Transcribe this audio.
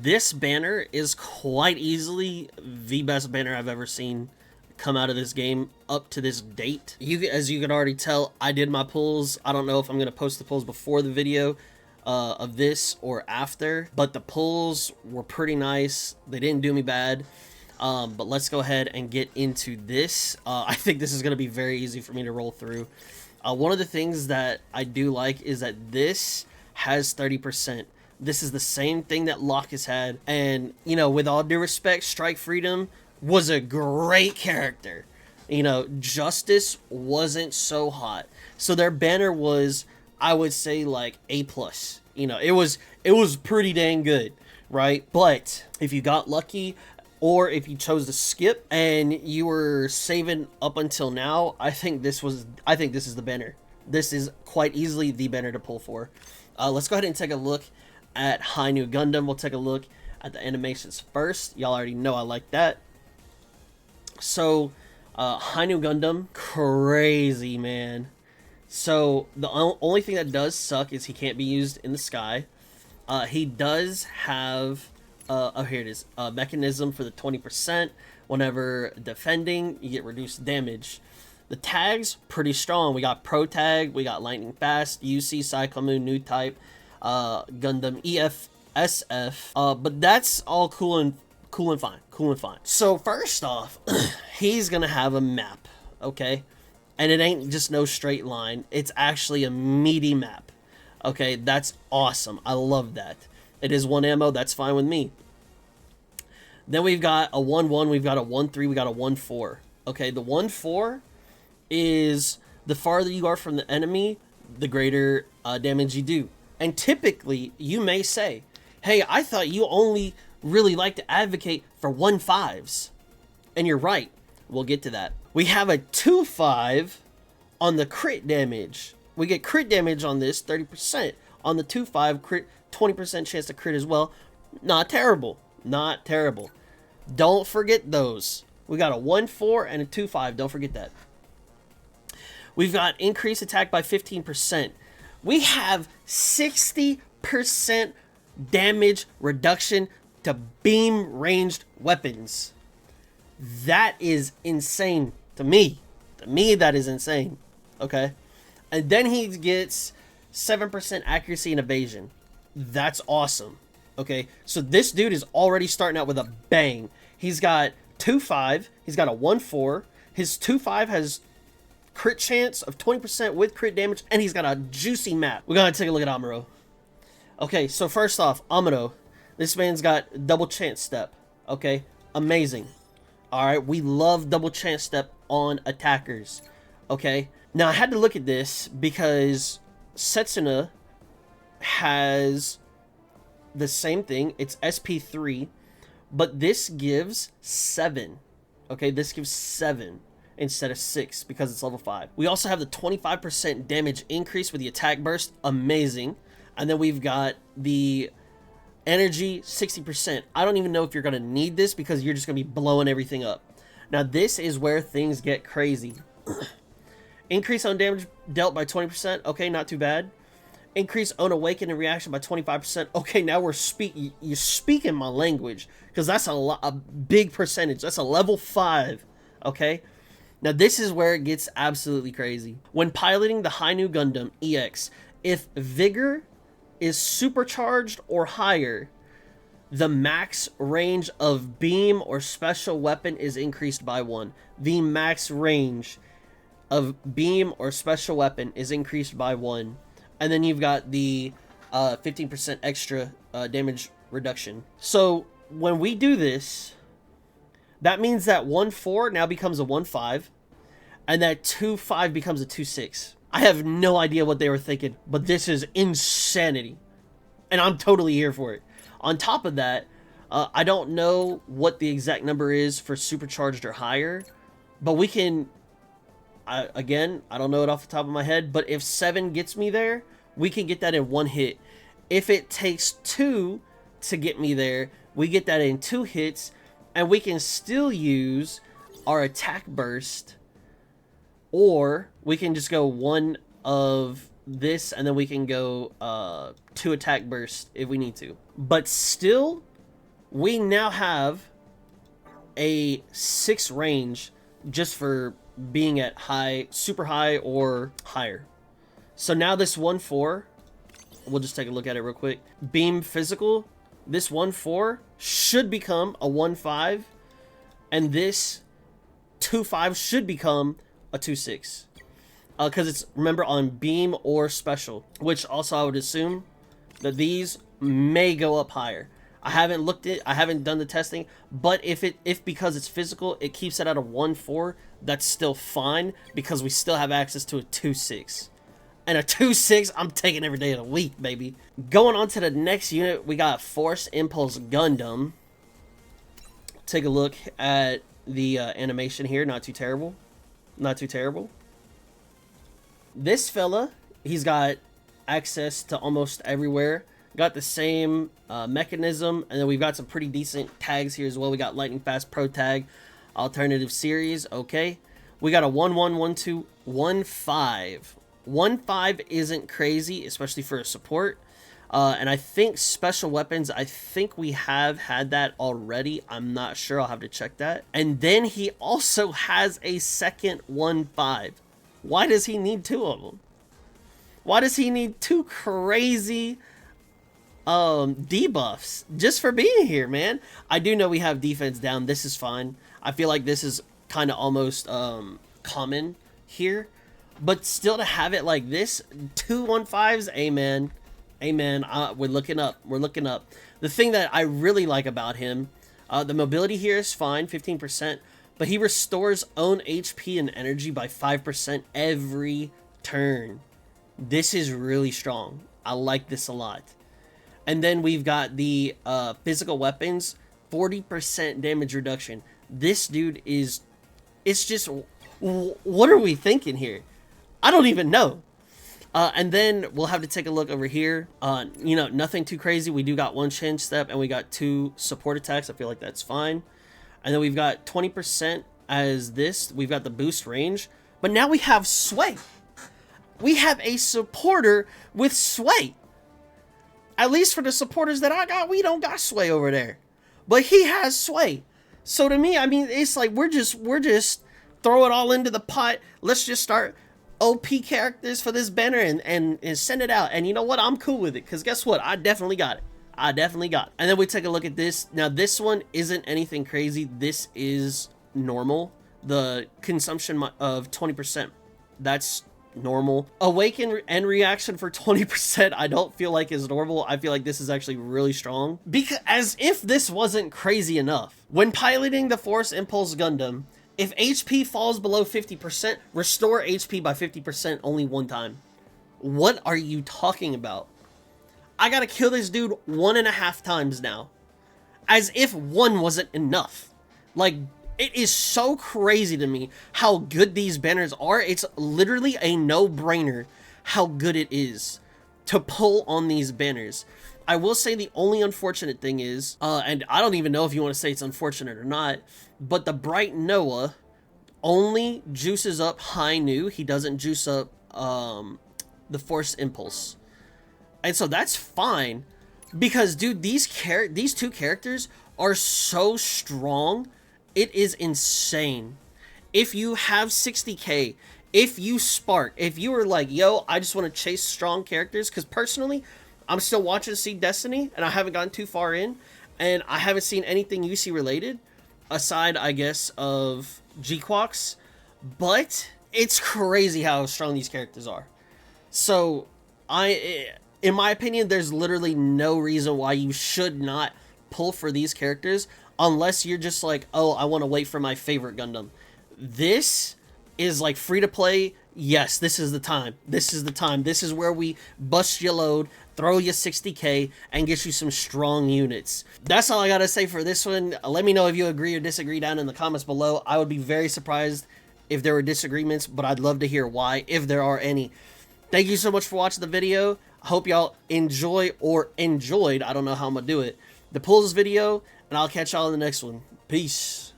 This banner is quite easily the best banner I've ever seen come out of this game up to this date. As you can already tell, I did my pulls. I don't know if I'm going to post the pulls before the video of this or after, but the pulls were pretty nice. They didn't do me bad. But let's go ahead and get into this. I think this is going to be very easy for me to roll through. One of the things that I do like is that this has 30%. This is the same thing that Locus had. And, you know, with all due respect, Strike Freedom was a great character. You know, Justice wasn't so hot. So their banner was, I would say, like A+. You know, it was pretty dang good, right? But if you got lucky, or if you chose to skip and you were saving up until now, I think this is the banner. This is quite easily the banner to pull for. Let's go ahead and take a look at High New Gundam. We'll take a look at the animations first. Y'all already know I like that. So, High New Gundam, crazy, man. So, the only thing that does suck is he can't be used in the sky. He does have... oh, here it is. Mechanism for the 20%. Whenever defending, you get reduced damage. The tags, pretty strong. We got Pro Tag, we got Lightning Fast, UC, Psychomu, New Type, Gundam EF, SF. But that's all cool and fine. So first off, he's gonna have a map, okay? And it ain't just no straight line. It's actually a meaty map. Okay, that's awesome. I love that. It is 1 ammo, that's fine with me. Then we've got a 1-1, we've got a 1-3, we got a 1-4. Okay, the 1-4 is the farther you are from the enemy, the greater damage you do. And typically, you may say, hey, I thought you only really like to advocate for 1-5s. And you're right, we'll get to that. We have a 2-5 on the crit damage. We get crit damage on this, 30%. On the 2-5, crit, 20% chance to crit as well. Not terrible. Not terrible. Don't forget those. We got a 1-4 and a 2-5. Don't forget that. We've got increased attack by 15%. We have 60% damage reduction to beam ranged weapons. That is insane to me. To me, that is insane. Okay? And then he gets 7% accuracy and evasion. That's awesome. Okay, so this dude is already starting out with a bang. He's got 2-5. He's got a 1-4. His 2-5 has crit chance of 20% with crit damage, and he's got a juicy map. We're gonna take a look at Amuro. Okay, so first off, Amuro. This man's got double chance step. Okay, amazing. All right, we love double chance step on attackers. Okay, now I had to look at this because Setsuna has the same thing. It's SP3, but this gives 7. Okay, this gives 7 instead of 6 because it's level 5. We also have the 25% damage increase with the attack burst. Amazing. And then we've got the energy 60%. I don't even know if you're going to need this because you're just going to be blowing everything up. Now this is where things get crazy. Increase on damage dealt by 20%. Okay, not too bad. Increase own awaken and reaction by 25%. Okay, now you're speaking my language because that's a big percentage. That's a level 5. Okay, now this is where it gets absolutely crazy. When piloting the High New Gundam EX, if vigor is supercharged or higher, the max range of beam or special weapon is increased by 1. The max range of beam or special weapon is increased by 1. And then you've got the 15% extra damage reduction. So when we do this, that means that 1-4 now becomes a 1-5, and that 2-5 becomes a 2-6. I have no idea what they were thinking, but this is insanity, and I'm totally here for it. On top of that, I don't know what the exact number is for supercharged or higher, but we can... again, I don't know it off the top of my head, but if 7 gets me there, we can get that in 1 hit. If it takes 2 to get me there, we get that in 2 hits, and we can still use our attack burst, or we can just go 1 of this, and then we can go 2 attack burst if we need to. But still, we now have a 6 range just for being at high, super high or higher. So now this 1-4, we'll just take a look at it real quick. Beam physical, this 1-4 should become a 1-5, and this 2-5 should become a 2-6. Because it's, remember, on beam or special, which also I would assume that these may go up higher. I haven't looked at, I haven't done the testing, but if because it's physical, it keeps it at a 1-4, that's still fine because we still have access to a 2-6. And a 2-6, I'm taking every day of the week, baby. Going on to the next unit, we got Force Impulse Gundam. Take a look at the animation here. Not too terrible. Not too terrible. This fella, he's got access to almost everywhere. Got the same mechanism, and then we've got some pretty decent tags here as well. We got Lightning Fast Pro Tag, Alternative Series, okay. We got a 1-1, 1-2, 1-5. 1-5 isn't crazy, especially for a support. And I think special weapons, I think we have had that already. I'm not sure. I'll have to check that. And then he also has a second 1-5. Why does he need 2 of them? Why does he need 2 crazy debuffs just for being here, man? I do know we have defense down. This is fine. I feel like this is kind of almost common here. But still to have it like this, 2 1-5s, amen. Amen. We're looking up. We're looking up. The thing that I really like about him, the mobility here is fine, 15%, but he restores own HP and energy by 5% every turn. This is really strong. I like this a lot. And then we've got the physical weapons, 40% damage reduction. This dude is, it's just, what are we thinking here? I don't even know. And then we'll have to take a look over here. You know, nothing too crazy. We do got 1 change step and we got 2 support attacks. I feel like that's fine. And then we've got 20% as this. We've got the boost range. But now we have sway. We have a supporter with sway. At least for the supporters that I got, we don't got sway over there. But he has sway. So to me, I mean, it's like we're just throw it all into the pot. Let's just start OP characters for this banner and send it out. And you know what? I'm cool with it. Because guess what? I definitely got it. I definitely got it. And then we take a look at this. Now, this one isn't anything crazy. This is normal. The consumption of 20%, that's normal. Awaken and reaction for 20%, I don't feel like is normal. I feel like this is actually really strong. Because as if this wasn't crazy enough. When piloting the Force Impulse Gundam, if HP falls below 50%, restore HP by 50% only 1 time. What are you talking about? I gotta kill this dude 1.5 times now. As if 1 wasn't enough. Like, it is so crazy to me how good these banners are. It's literally a no-brainer how good it is to pull on these banners. I will say the only unfortunate thing is, and I don't even know if you want to say it's unfortunate or not, but the Bright Noah only juices up High Nu. He doesn't juice up the Force Impulse. And so that's fine. Because, dude, these 2 characters are so strong. It is insane. If you have 60k, if you spark, if you were like, yo, I just want to chase strong characters, because personally, I'm still watching Seed Destiny, and I haven't gotten too far in, and I haven't seen anything UC related, aside, I guess, of G-Quox, but it's crazy how strong these characters are. So, in my opinion, there's literally no reason why you should not pull for these characters, unless you're just like, oh, I want to wait for my favorite Gundam. This is like free to play. Yes, this is the time. This is the time. This is where we bust your load, throw you 60k, and get you some strong units. That's all I gotta say for this one. Let me know if you agree or disagree down in the comments below. I would be very surprised if there were disagreements, but I'd love to hear why, if there are any. Thank you so much for watching the video. I hope y'all enjoy or enjoyed, I don't know how I'm gonna do it, the pulls video, and I'll catch y'all in the next one. Peace.